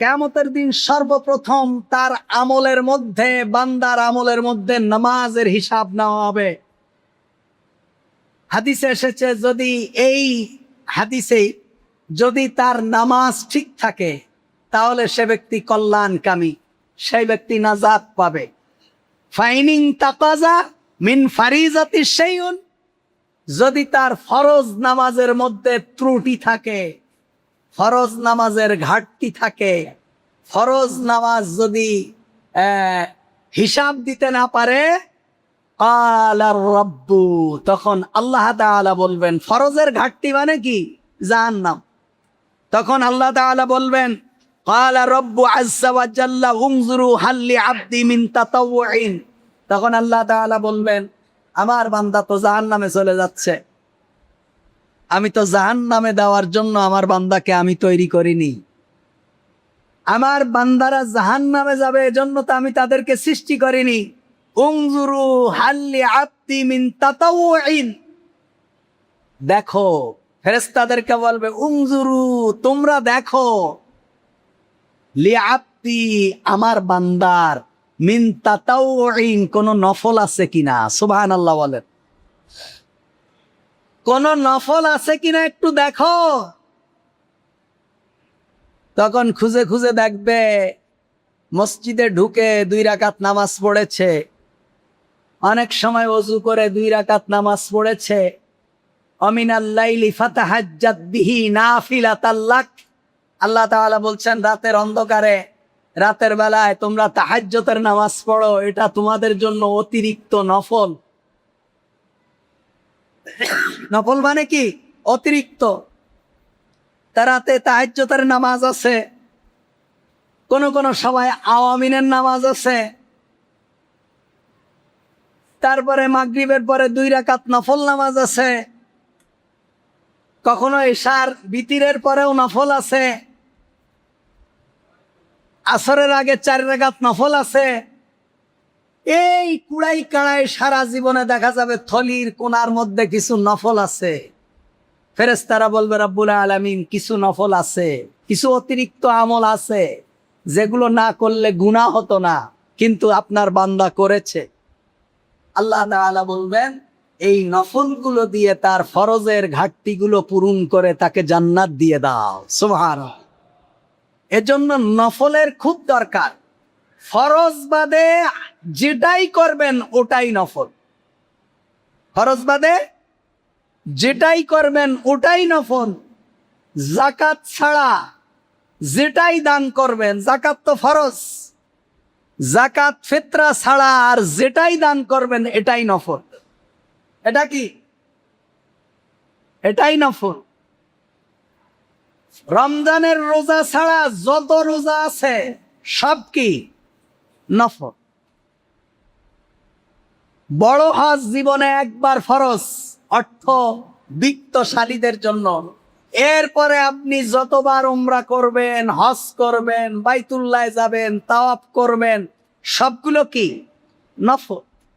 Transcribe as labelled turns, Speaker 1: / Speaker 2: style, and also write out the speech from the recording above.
Speaker 1: কিয়ামতের দিন সর্বপ্রথম তার আমলের মধ্যে, বান্দার আমলের মধ্যে নামাজের হিসাব নেওয়া হবে। হাদিসে এসেছে, যদি এই হাদিসে যদি তার নামাজ ঠিক থাকে তাহলে সে ব্যক্তি কল্যাণকামী, সেই ব্যক্তি নাজাত পাবে। ফাইনিং তাকাজা মিন ফারিজাতি শাইউন, যদি তার ফরজ নামাজের মধ্যে ত্রুটি থাকে, ফরজ নামাজের ঘাটতি থাকে, ফরজ নামাজ যদি হিসাব দিতে না পারে, কালার রব্বু, তখন আল্লাহ তাআলা বলবেন, ফরজের ঘাটতি মানে কি? জাহান্নাম। তখন আল্লাহ তাআলা বলবেন, কালা রব্বু আযজা ওয়া জাল্লা উনজুরু হাল লি আবদি মিন তাতাওউইন। তখন আল্লাহ তাআলা বলবেন, আমার বান্দা তো জাহান্নামে চলে যাচ্ছে, আমি তো জাহান্নামে দেওয়ার জন্য আমার বান্দাকে আমি তৈরি করিনি। আমার বান্দারা জাহান্নামে যাবে এজন্য তো আমি তাদেরকে সৃষ্টি করিনি। উনজুরু হাল লি আবদি মিন তাতাওউইন, দেখো, ফেরেশতাদেরকে বলবে, উনজুরু, তোমরা দেখো, লি আবদি, আমার বান্দার, মিন তাতাওউইন, কোন নফল আছে কিনা। সুবহানাল্লাহ বলেন, কোন নফল আছে কিনা একটু দেখো। তখন খুঁজে খুঁজে দেখবে, মসজিদে ঢুকে 2 রাকাত নামাজ পড়েছে, অনেক সময় ওযু করে 2 রাকাত নামাজ পড়েছে। অমিনাল লাইলি ফাতাহাজ্জাত বিহি নাফিলাতাল লাক, আল্লাহ তাআলা বলছেন, রাতের অন্ধকারে, রাতের বেলায় তোমরা তাহাজ্জুদের নামাজ পড়ো, এটা তোমাদের জন্য অতিরিক্ত নফল। নফল মানে কি? অতিরিক্ত। রাতে তাহাজ্জুদের নামাজ আছে, কোন কোন সময় আওয়ামিনের নামাজ আছে, তারপরে মাগরিবের পরে 2 রাকাত নফল নামাজ আছে, কখনো ইশার বিতিরের পরেও নফল আছে, আসরের আগে 4 রাকাত নফল আছে। এই কুড়াই কাড়াই সারা জীবনে দেখা যাবে থলির কোনার মধ্যে কিছু নফল আছে। ফেরেশতারা বলবে, রব্বুল আলামিন, কিছু নফল আছে, কিছু অতিরিক্ত আমল আছে যেগুলো না করলে গুনাহ হতো না, কিন্তু আপনার বান্দা করেছে। আল্লাহ তাআলা বলবেন, এই নফলগুলো দিয়ে তার ফরজের ঘাটতিগুলো পূরণ করে তাকে জান্নাত দিয়ে দাও। সুবহানাল্লাহ। এজন্য নফলের খুব দরকার। ফরজ বাদে যেটাই করবেন ওটাই নফল, ফরজ বাদে যেটাই করবেন ওটাই নফল। যাকাত ছাড়া যেটাই দান করবেন, যাকাত তো ফরজ, যাকাত ফিতরা ছাড়া আর যেটাই দান করবেন এটাই নফল। এটা কি? এটাই নফল। রমজানের রোজা ছাড়া যত রোজা আছে সব কি? নফল। বড় হজ জীবনে একবার ফরজ, অর্থ বিত্তশালীদের জন্য। এরপরে আপনি যতবার উমরা করবেন, হজ করবেন, বাইতুল্লাহ যাবেন, তাওয়াফ করবেন, সবগুলো কি? নফল।